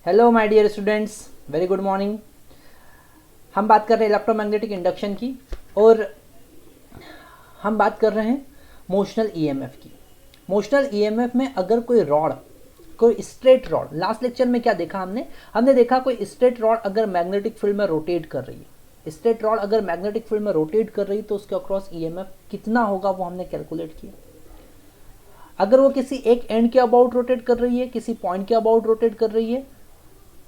Hello my dear students, very good morning. हम बात कर रहे हैं इलेक्ट्रोमैग्नेटिक इंडक्शन की और हम बात कर रहे हैं मोशनल ईएमएफ की। मोशनल ईएमएफ में अगर कोई रॉड, कोई स्ट्रेट रॉड, लास्ट लेक्चर में क्या देखा हमने देखा कोई स्ट्रेट रॉड अगर मैग्नेटिक फील्ड में रोटेट कर रही है, स्ट्रेट रॉड अगर मैग्नेटिक फील्ड में रोटेट कर रही है तो उसके अक्रॉस ईएमएफ कितना होगा वो हमने कैलकुलेट किया। अगर वो किसी एक एंड के अबाउट रोटेट कर रही है, किसी पॉइंट के अबाउट रोटेट कर रही है,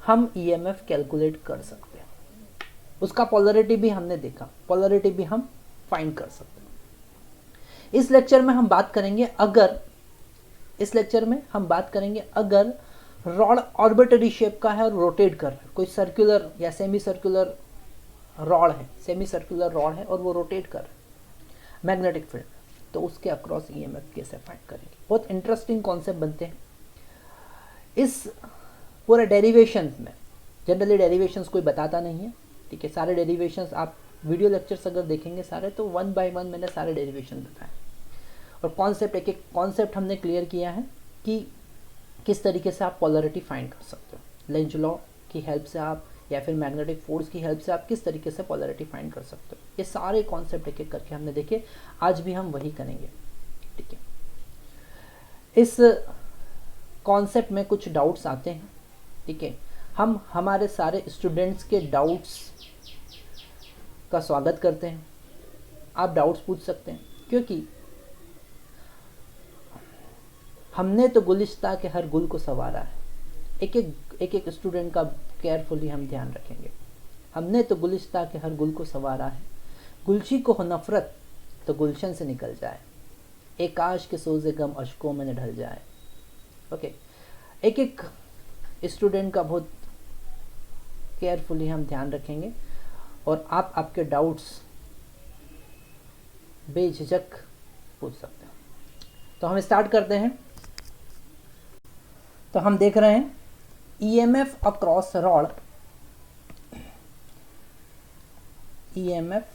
हम ईएमएफ कैलकुलेट कर सकते हैं। उसका पोलरिटी भी हमने देखा, पोलरिटी भी हम फाइंड कर सकते हैं। इस लेक्चर में हम बात करेंगे अगर रॉड ऑर्बिटरी शेप का है और रोटेट कर रहा है, कोई सर्कुलर या सेमी सर्कुलर रॉड है और वो रोटेट कर रहा है मैग्नेटिक फील्ड, तो उसके अक्रॉस ईएमएफ कैसे फाइंड करेंगे। बहुत इंटरेस्टिंग कॉन्सेप्ट बनते हैं इस पूरे डेरिवेशंस में। जनरली डेरिवेशंस कोई बताता नहीं है, ठीक है। सारे डेरिवेशंस आप वीडियो लेक्चर्स अगर देखेंगे सारे, तो वन बाय वन मैंने सारे डेरिवेशन बताए और कॉन्सेप्ट, एक एक कॉन्सेप्ट हमने क्लियर किया है कि किस तरीके से आप पोलरिटी फाइंड कर सकते हो। लेंज लॉ की हेल्प से आप या फिर मैग्नेटिक फोर्स की हेल्प से आप किस तरीके से पोलरिटी फाइंड कर सकते हो। ये सारे कॉन्सेप्ट एक एक करके हमने देखे, आज भी हम वही करेंगे, ठीक है। इस कॉन्सेप्ट में कुछ डाउट्स आते हैं, ठीक है। हम हमारे सारे स्टूडेंट्स के डाउट्स का स्वागत करते हैं। आप डाउट्स पूछ सकते हैं, क्योंकि हमने तो गुलिस्ता के हर गुल को संवारा है। एक एक स्टूडेंट का केयरफुली हम ध्यान रखेंगे। हमने तो गुलिस्ता के हर गुल को संवारा है, गुलशी को हो नफरत तो गुलशन से निकल जाए, एक आश के सोजे गम अशकों में न ढल जाए। ओके, एक एक स्टूडेंट का बहुत केयरफुली हम ध्यान रखेंगे और आप आपके डाउट्स बेझिझक पूछ सकते हैं। तो हम स्टार्ट करते हैं। तो हम देख रहे हैं EMF across rod, EMF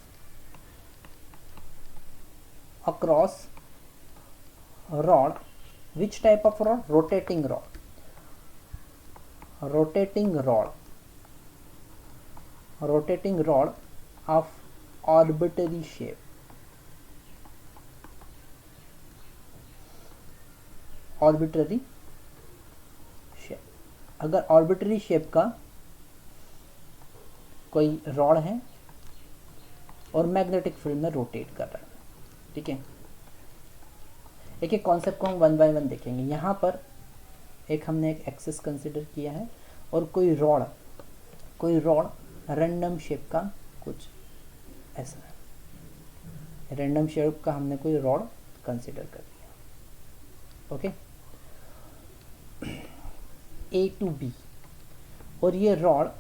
across rod, which type of rod? Rotating rod, rotating rod of arbitrary shape, अगर आर्बिट्ररी शेप का कोई रॉड है और मैग्नेटिक फील्ड में रोटेट कर रहा है, ठीक है। एक एक कॉन्सेप्ट को हम वन बाय वन देखेंगे। यहाँ पर हमने एक एक्सिस कंसिडर किया है और कोई रॉड रैंडम शेप का कुछ ऐसा है, रैंडम शेप का हमने कोई रॉड कंसिडर कर लिया, ओके। ए टू बी, और ये रॉड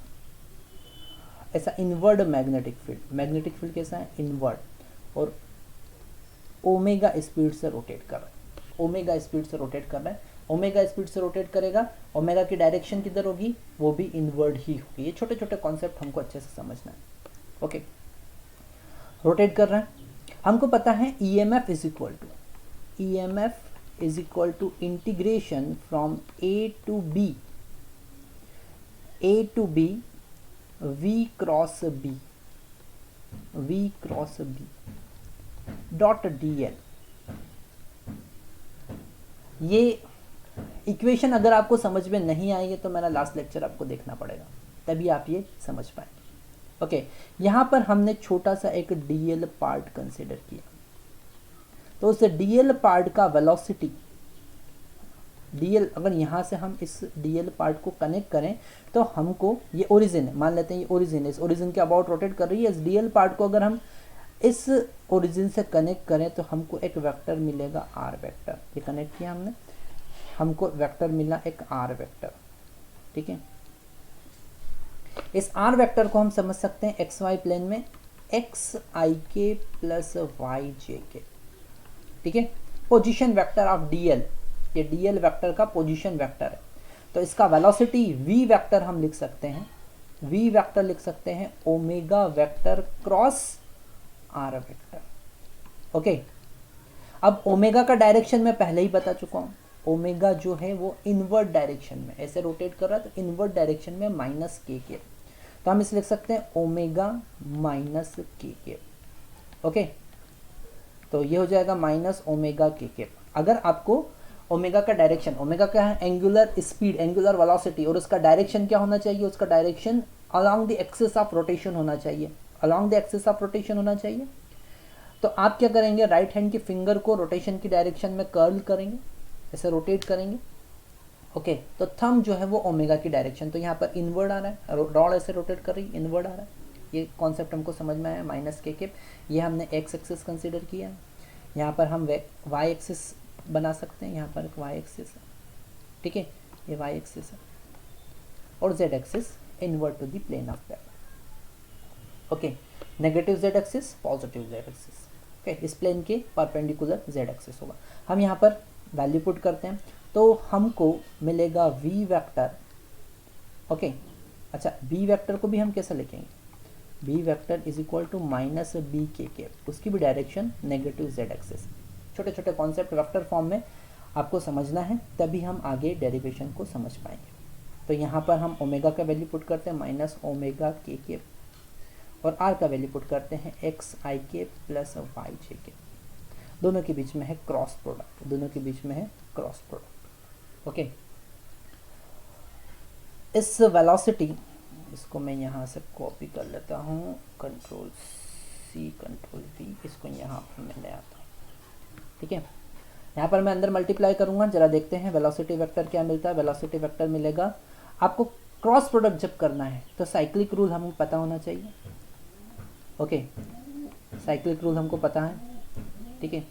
ऐसा इनवर्ड मैग्नेटिक फील्ड कैसा है? इनवर्ड, और ओमेगा स्पीड से रोटेट कर रहा है, ओमेगा स्पीड से रोटेट करेगा। ओमेगा की डायरेक्शन किधर होगी? वो भी इनवर्ड ही होगी। ये छोटे छोटे कॉन्सेप्ट हमको अच्छे से समझना है, ओके। रोटेट कर रहा है, हमको पता है EMF is equal to integration from A to B V cross B dot dl. ये इक्वेशन अगर आपको समझ में नहीं आई है तो मेरा लास्ट लेक्चर आपको देखना पड़ेगा, तभी आप ये समझ पाएंगे, ओके। यहाँ पर हमने छोटा सा एक डीएल पार्ट कंसिडर किया, तो उस डीएल पार्ट का वेलोसिटी, डीएल, अगर यहाँ से हम इस डीएल पार्ट को कनेक्ट करें तो हमको, ये ओरिजिन है, मान लेते हैं ये ओरिजिन है, इस ओरिजिन के अबाउट रोटेट कर रही है। इस डीएल पार्ट को अगर हम इस ओरिजिन से कनेक्ट करें तो हमको एक वेक्टर मिलेगा, आर वेक्टर। ये कनेक्ट किया हमने, हमको वेक्टर मिला एक आर वेक्टर, ठीक है। इस आर वेक्टर को हम समझ सकते हैं एक्स वाई प्लेन में x i k plus y j के, ठीक है। पोजीशन वेक्टर ऑफ डीएल, ये डीएल वेक्टर का पोजीशन वेक्टर है, तो इसका वेलोसिटी वी वेक्टर हम लिख सकते हैं omega vector cross r vector, okay. अब ओमेगा का डायरेक्शन मैं पहले ही बता चुका हूँ, ओमेगा जो है वो इनवर्ट डायरेक्शन में ऐसे रोटेट कर रहा है, तो इनवर्ट डायरेक्शन में माइनस के केप, तो हम इसे लिख सकते हैं ओमेगा माइनस के केप। ओके, तो ये हो जाएगा माइनस ओमेगा के केप। अगर आपको ओमेगा का डायरेक्शन, ओमेगा क्या है, एंगुलर स्पीड, एंगुलर वेलोसिटी, और उसका डायरेक्शन क्या होना चाहिए, उसका direction along the axis of rotation होना चाहिए, along the axis of rotation होना चाहिए। तो आप क्या करेंगे, राइट हैंड की फिंगर को रोटेशन की डायरेक्शन में कर्ल करेंगे, ऐसे रोटेट करेंगे। ओके, तो थंब जो है वो ओमेगा की डायरेक्शन, तो यहाँ पर इनवर्ड आ रहा है, रॉड ऐसे रोटेट कर रही है, इनवर्ड आ रहा है। ये कॉन्सेप्ट हमको समझ में आया, माइनस के केप। ये हमने एक्स एक्सिस कंसिडर किया। यहाँ पर हम वाई एक्सिस बना सकते हैं, यहाँ पर एक वाई एक्सिस है, ठीक है, ये वाई एक्सिस है, और Z axis invert to the plane of parallel. Okay, negative Z axis, positive Z axis. Okay, इस प्लेन के परपेंडिकुलर जेड एक्सिस होगा। हम यहाँ पर वैल्यू पुट करते हैं, तो हमको मिलेगा वी वेक्टर। ओके, अच्छा, बी वेक्टर को भी हम कैसे लिखेंगे, B vector is equal to minus B के केप, उसकी भी डायरेक्शन नेगेटिव जेड एक्सिस। छोटे छोटे कॉन्सेप्ट वेक्टर फॉर्म में आपको समझना है, तभी हम आगे डेरिवेशन को समझ पाएंगे। तो यहाँ पर हम ओमेगा का वैल्यू पुट करते हैं माइनस ओमेगा के केप, और आर का वैल्यू पुट करते हैं x i k plus y j के। दोनों के बीच में है क्रॉस प्रोडक्ट, दोनों के बीच में है क्रॉस प्रोडक्ट। ओके, इस वेलोसिटी, इसको मैं यहाँ से कॉपी कर लेता हूँ, कंट्रोल सी कंट्रोल वी, इसको यहाँ पर मैं ले आता हूँ, ठीक है। यहाँ पर मैं अंदर मल्टीप्लाई करूँगा, जरा देखते हैं वेलोसिटी वेक्टर क्या मिलता है। वेलोसिटी वेक्टर मिलेगा आपको, क्रॉस प्रोडक्ट जब करना है तो साइक्लिक रूल हमको पता होना चाहिए। ओके, साइक्लिक रूल हमको पता है, ठीक है।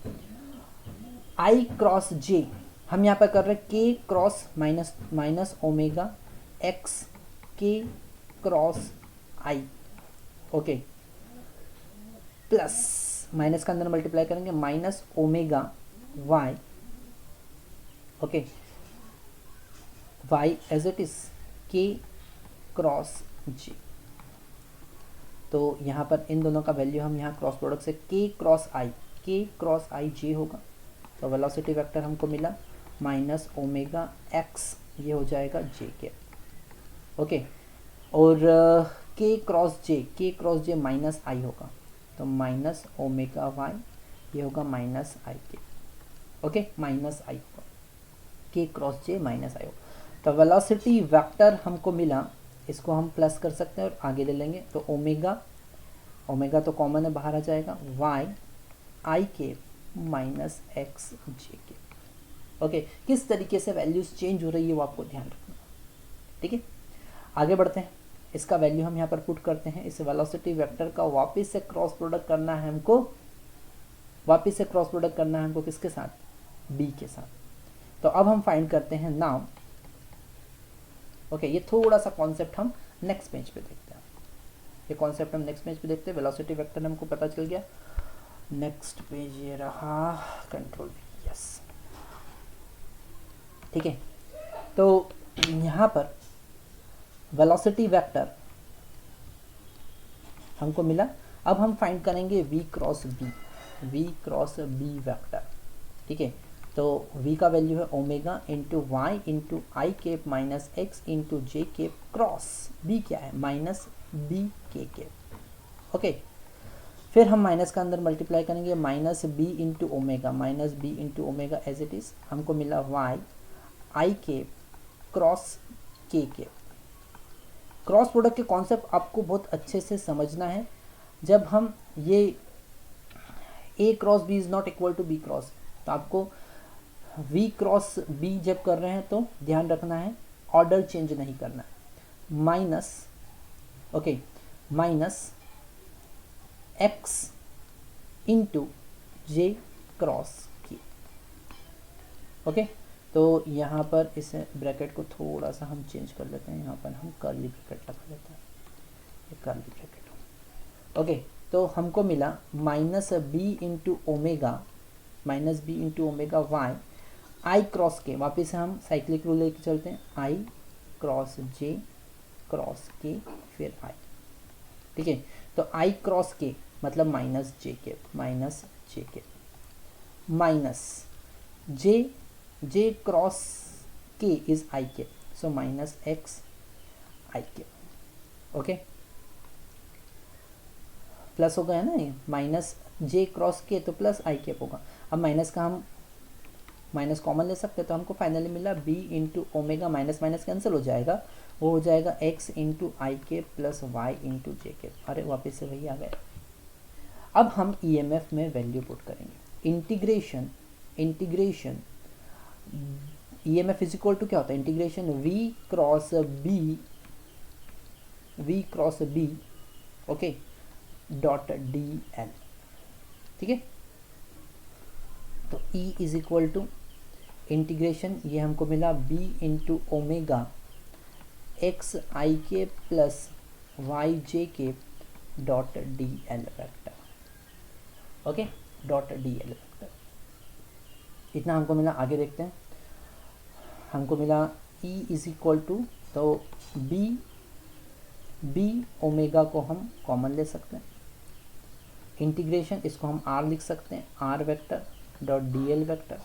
आई क्रॉस जे, हम यहाँ पर कर रहे हैं k cross minus omega x k cross i, okay, plus minus का अंदर मल्टीप्लाई करेंगे minus omega y, okay, y as it is k cross j. तो यहाँ पर इन दोनों का वैल्यू हम यहाँ क्रॉस प्रोडक्ट से के क्रॉस आई जे होगा। तो वेलोसिटी वेक्टर हमको मिला माइनस ओमेगा एक्स, ये हो जाएगा जे के। ओके, और के क्रॉस जे माइनस आई होगा, तो माइनस ओमेगा वाई, ये होगा माइनस आई के। ओके, माइनस आई होगा, के क्रॉस जे माइनस आई होगा। तो वेलोसिटी वेक्टर हमको मिला, इसको हम प्लस कर सकते हैं और आगे ले लेंगे, तो ओमेगा तो कॉमन है, बाहर आ जाएगा, वाई आई के माइनस एक्स जे के। ओके, किस तरीके से वैल्यूज चेंज हो रही है वो आपको ध्यान रखना, ठीक है। आगे बढ़ते हैं, इसका वैल्यू हम यहाँ पर पुट करते हैं। इस वेलोसिटी वेक्टर का वापस से क्रॉस प्रोडक्ट करना है हमको, किसके साथ, बी के साथ। तो अब हम फाइंड करते हैं नाउ। ओके, ये थोड़ा सा कॉन्सेप्ट हम नेक्स्ट पेज पे देखते हैं, ये कॉन्सेप्ट हम नेक्स्ट पेज पे देखते हैं। वेलोसिटी वेक्टर हमको पता चल गया, नेक्स्ट पेज ये रहा, कंट्रोल यस, ठीक है। तो यहाँ पर वेलोसिटी वेक्टर हमको मिला। अब हम फाइंड करेंगे v क्रॉस बी वेक्टर, ठीक है। तो v का वैल्यू है omega into Y into I cap minus X into J cap cross b क्या है, माइनस बी के केप। ओके, फिर हम माइनस का अंदर मल्टीप्लाई करेंगे, minus B into omega as it is, हमको मिला Y I cap cross K cap. Cross product के कॉन्सेप्ट आपको बहुत अच्छे से समझना है। जब हम ये a cross b is not equal to b cross, तो आपको v क्रॉस b जब कर रहे हैं तो ध्यान रखना है ऑर्डर चेंज नहीं करना है। Minus, okay, minus x into J cross k। Okay, तो यहाँ पर इस ब्रैकेट को थोड़ा सा हम चेंज कर लेते हैं, यहाँ पर हम कर्ली ब्रैकेट लगा लेते हैं, ये कर्ली ब्रैकेट। ओके, तो हमको मिला minus B into omega Y I cross K, वापस से हम साइक्लिक रूल लेके चलते हैं, आई क्रॉस जे क्रॉस के फिर आई, ठीक है। तो आई क्रॉस के मतलब माइनस जे के minus J j cross k is ik, so minus x ik, okay, plus हो गया ना ये, माइनस j क्रॉस k तो प्लस i कैप होगा। अब माइनस का हम माइनस कॉमन ले सकते हैं, तो हमको फाइनली मिला b into omega, minus minus cancel हो जाएगा, वो हो जाएगा x इंटू आई के प्लस वाई इंटू जे के। अरे वापस से वही आ गया। अब हम ईएमएफ में वैल्यू पुट करेंगे, integration EMF is equal to क्या होता है, integration v cross b okay dot d l, ठीक है। तो E is equal to integration, ये हमको मिला b into omega x i k plus y j k dot d l vector, okay dot d l vector. इतना हमको मिला। आगे देखते हैं, हमको मिला E इज इक्वल टू, तो b ओमेगा को हम कॉमन ले सकते हैं, इंटीग्रेशन इसको हम r लिख सकते हैं, r vector dot d l vector,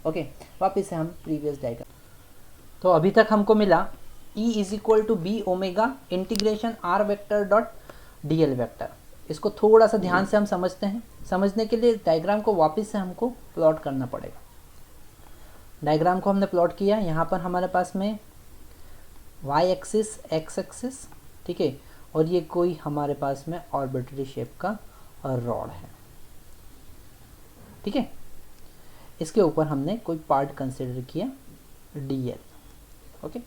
okay. वापिस से हम प्रीवियस डायग्राम, तो अभी तक हमको मिला E is equal to b omega integration r vector dot d l vector. इसको थोड़ा सा ध्यान से हम समझते हैं। समझने के लिए डायग्राम को वापस से हमको प्लॉट करना पड़ेगा। डायग्राम को हमने प्लॉट किया, यहाँ पर हमारे पास में y एक्सिस x एक्सिस, ठीक है, और ये कोई हमारे पास में ऑर्बिटरी शेप का रॉड है, ठीक है। इसके ऊपर हमने कोई पार्ट कंसिडर किया dl, ओके।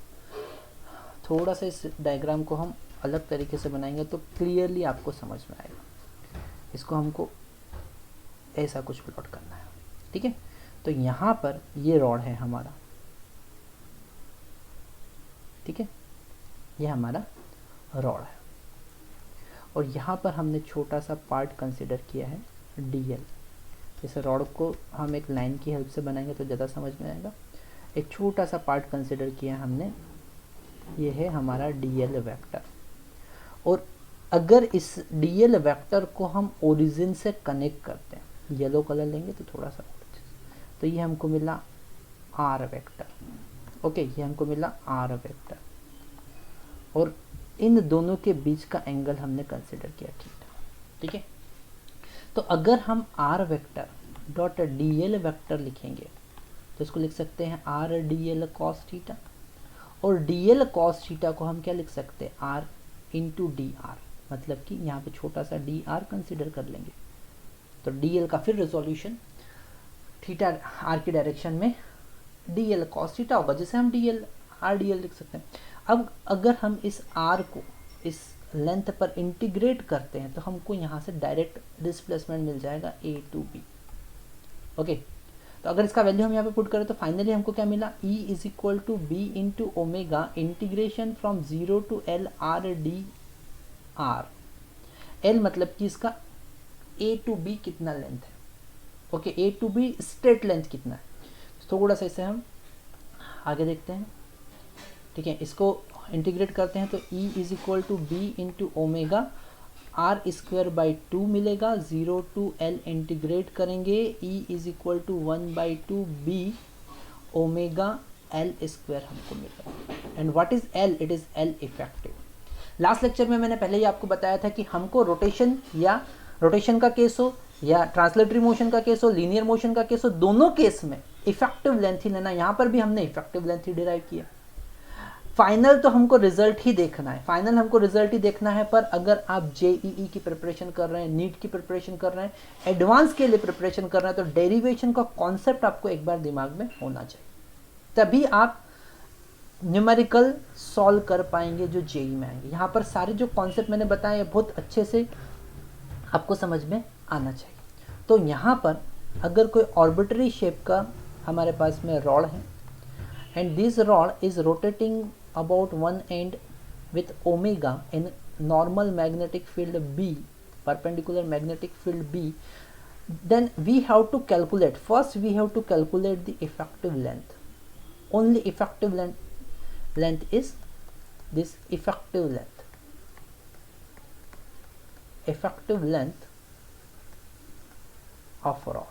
थोड़ा सा इस डायग्राम को हम अलग तरीके से बनाएंगे तो क्लियरली आपको समझ में आएगा। इसको हमको ऐसा कुछ प्लॉट करना है, ठीक है। तो यहाँ पर ये रॉड है हमारा, ठीक है, ये हमारा रॉड है, और यहाँ पर हमने छोटा सा पार्ट कंसिडर किया है dl। इस रॉड को हम एक लाइन की हेल्प से बनाएंगे तो ज़्यादा समझ में आएगा। एक छोटा सा पार्ट कंसिडर किया हमने, ये है हमारा dl वेक्टर। और अगर इस dl वेक्टर को हम ओरिजिन से कनेक्ट करते हैं, येलो कलर लेंगे तो थोड़ा सा, तो ये हमको मिला r वेक्टर, ओके, ये हमको मिला r वेक्टर, और इन दोनों के बीच का एंगल हमने कंसिडर किया थीटा, ठीक है। तो अगर हम r vector dot dl vector लिखेंगे तो इसको लिख सकते हैं r dl cos थीटा, और dl cos थीटा को हम क्या लिख सकते हैं, r इंटू डी आर, मतलब कि यहाँ पे छोटा सा डी आर कंसिडर कर लेंगे। तो dl का फिर रेजोल्यूशन थीटा r की डायरेक्शन में dl cos थीटा होगा, जिसे हम r dl लिख सकते हैं। अब अगर हम इस r को इस लेंथ पर इंटीग्रेट करते हैं तो हमको यहाँ से डायरेक्ट डिस्प्लेसमेंट मिल जाएगा a टू b, ओके। तो अगर इसका वैल्यू हम यहाँ पे पुट करें तो फाइनली हमको क्या मिला, E is equal to b into omega integration from 0 to l r d r. L मतलब कि इसका a टू b कितना लेंथ है, okay, a to b straight length कितना है। थोड़ा सा इसे हम आगे देखते हैं, ठीक है। इसको इंटीग्रेट करते हैं तो E is equal to b into omega r square by 2 मिलेगा, 0 टू एल इंटीग्रेट करेंगे, E is equal to 1/2 b omega l square हमको मिलेगा। And what is l, it is l effective. Last lecture में मैंने पहले ही आपको बताया था कि हमको रोटेशन का केस हो या ट्रांसलेटरी मोशन का केस हो, लीनियर मोशन का केस हो, दोनों केस में इफेक्टिव लेंथ ही लेना। यहाँ पर भी हमने इफेक्टिव लेंथ ही डिराइव किया। फाइनल तो हमको रिजल्ट ही देखना है, पर अगर आप जेईई की प्रिपरेशन कर रहे हैं, नीट की प्रिपरेशन कर रहे हैं, एडवांस के लिए प्रिपरेशन कर रहे हैं, तो डेरिवेशन का कॉन्सेप्ट आपको एक बार दिमाग में होना चाहिए, तभी आप न्यूमेरिकल सॉल्व कर पाएंगे जो जेई में आएंगे। यहाँ पर सारे जो कॉन्सेप्ट मैंने बताए बहुत अच्छे से आपको समझ में आना चाहिए। तो यहाँ पर अगर कोई ऑर्बिटरी शेप का हमारे पास में रॉड है, and this rod is rotating about one end with omega in normal magnetic field B, perpendicular magnetic field B, then we have to calculate, first we have to calculate the effective length. Only effective length is this effective length of rod,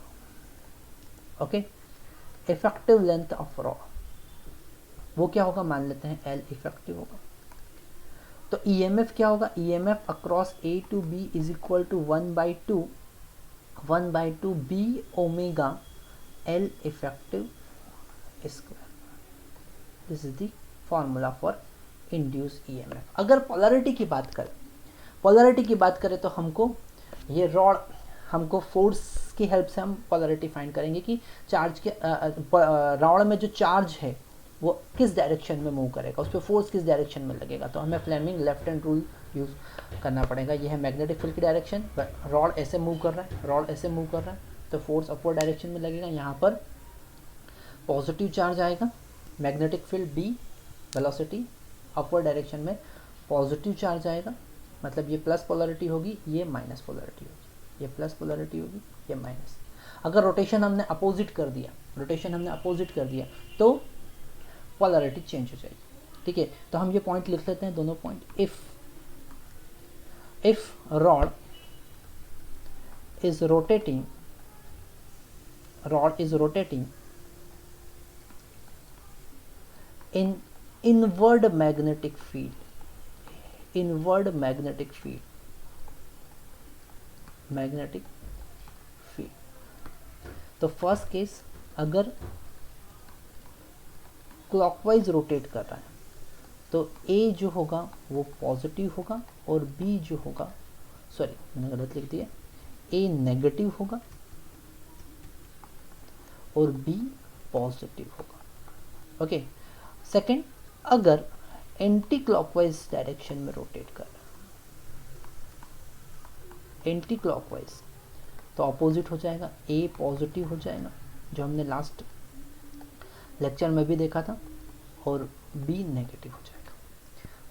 okay, effective length of rod, वो क्या होगा, मान लेते हैं L effective होगा। तो EMF क्या होगा, EMF across a to b is equal to 1/2 b omega l effective square. This is the formula for induce EMF. अगर पोलैरिटी की बात करें तो हमको ये रॉड, हमको फोर्स की हेल्प से हम पोलैरिटी फाइंड करेंगे कि चार्ज के रॉड में जो चार्ज है वो किस डायरेक्शन में मूव करेगा, उस पर फोर्स किस डायरेक्शन में लगेगा। तो हमें Fleming left hand rule use करना पड़ेगा। ये है मैग्नेटिक फील्ड की डायरेक्शन, रॉड ऐसे मूव कर रहा है, तो फोर्स अपवर्ड डायरेक्शन में लगेगा। यहाँ पर पॉजिटिव चार्ज आएगा, magnetic field b, velocity upward direction में पॉजिटिव चार्ज आएगा, मतलब ये प्लस पोलैरिटी होगी, ये माइनस पोलैरिटी होगी, ये प्लस पोलैरिटी होगी, ये माइनस। अगर रोटेशन हमने अपोजिट कर दिया तो पोलैरिटी चेंज हो जाएगी, ठीक है। तो हम ये पॉइंट लिख लेते हैं, दोनों point. If rod is rotating in inward magnetic field, तो फर्स्ट केस अगर क्लॉकवाइज रोटेट कर रहा है तो A जो होगा वो पॉजिटिव होगा और B जो होगा, सॉरी मैंने गलत लिख दिया, A नेगेटिव होगा और B पॉजिटिव होगा, ओके। सेकंड, अगर एंटी क्लॉकवाइज डायरेक्शन में रोटेट कर रहा है, एंटी क्लॉकवाइज, तो अपोजिट हो जाएगा, A पॉजिटिव हो जाएगा जो हमने लास्ट लेक्चर में भी देखा था, और B नेगेटिव हो जाएगा,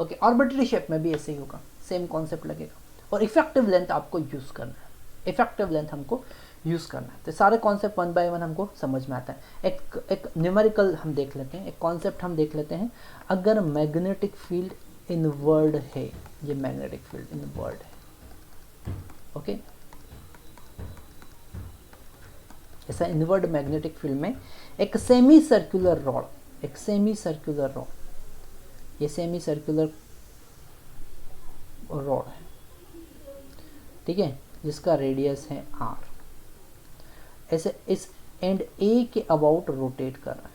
ओके। ऑर्बिटरी शेप में भी ऐसे ही होगा, सेम कॉन्सेप्ट लगेगा। और इफेक्टिव लेंथ आपको यूज़ करना है, हमको यूज़ करना है। तो सारे कॉन्सेप्ट वन बाय वन हमको समझ में आता है। एक न्यूमेरिकल हम देख लेते हैं, एक कॉन्सेप्ट हम देख लेते हैं। अगर मैग्नेटिक फील्ड इनवर्ड है, ये मैग्नेटिक फील्ड इनवर्ड है, ओके। ऐसा इनवर्ड मैग्नेटिक फील्ड में एक सेमी सर्कुलर रॉड, ये सेमी सर्कुलर रॉड है, ठीक है, जिसका रेडियस है r, ऐसे इस एंड A के अबाउट रोटेट कर रहा है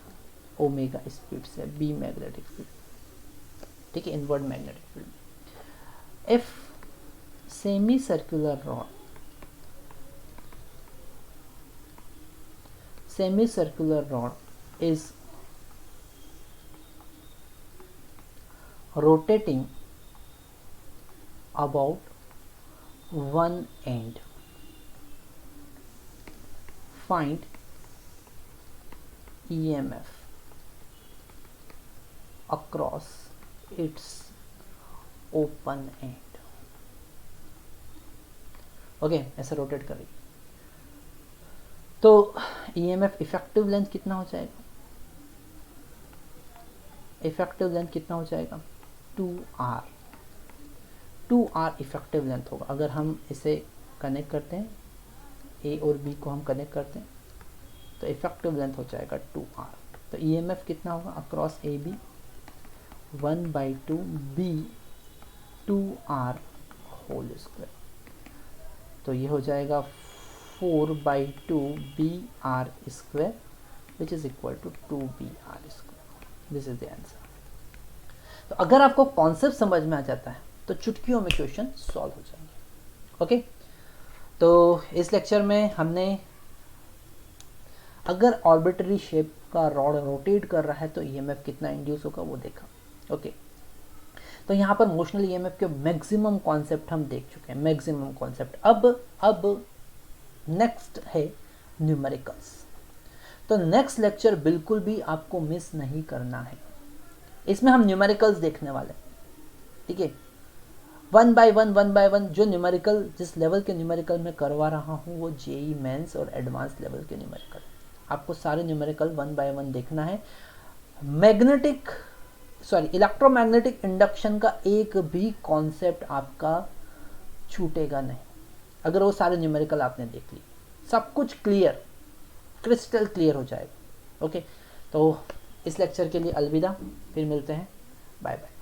ओमेगा स्पीड से, B मैग्नेटिक फील्ड, ठीक है, inward magnetic field. If semi circular rod is rotating about one end, find EMF across its open end, okay, ऐसे रोटेट करेगी। तो EMF इफेक्टिव लेंथ कितना हो जाएगा, 2R इफेक्टिव लेंथ होगा। अगर हम इसे कनेक्ट करते हैं, A और B को हम कनेक्ट करते हैं, तो इफेक्टिव लेंथ हो जाएगा 2R। तो EMF कितना होगा across AB, 1/2 B 2R whole square. तो ये हो जाएगा 4/2 BR square which is equal to 2BR square. This is the answer. तो अगर आपको कॉन्सेप्ट समझ में आ जाता है तो चुटकियों में क्वेश्चन सॉल्व हो जाएंगे, ओके। तो इस लेक्चर में हमने अगर ऑर्बिटरी शेप का रॉड रोटेट कर रहा है तो ईएमएफ कितना इंड्यूस होगा वो देखा, ओके। तो यहाँ पर मोशनल ईएमएफ के मैक्सिमम कॉन्सेप्ट हम देख चुके हैं, मैक्सिमम कॉन्सेप्ट। अब नेक्स्ट है न्यूमेरिकल्स। तो नेक्स्ट लेक्चर बिल्कुल भी आपको मिस नहीं करना है, इसमें हम न्यूमेरिकल्स देखने वाले, ठीक है। वन बाय वन जो न्यूमेरिकल, जिस लेवल के न्यूमेरिकल मैं करवा रहा हूँ वो जेई मेंस और एडवांस लेवल के न्यूमेरिकल, आपको सारे न्यूमेरिकल वन बाय वन देखना है। इलेक्ट्रोमैग्नेटिक इंडक्शन का एक भी कॉन्सेप्ट आपका छूटेगा नहीं अगर वो सारे न्यूमेरिकल आपने देख ली, सब कुछ क्लियर, क्रिस्टल क्लियर हो जाएगा, ओके, तो इस लेक्चर के लिए अलविदा, फिर मिलते हैं, बाय बाय।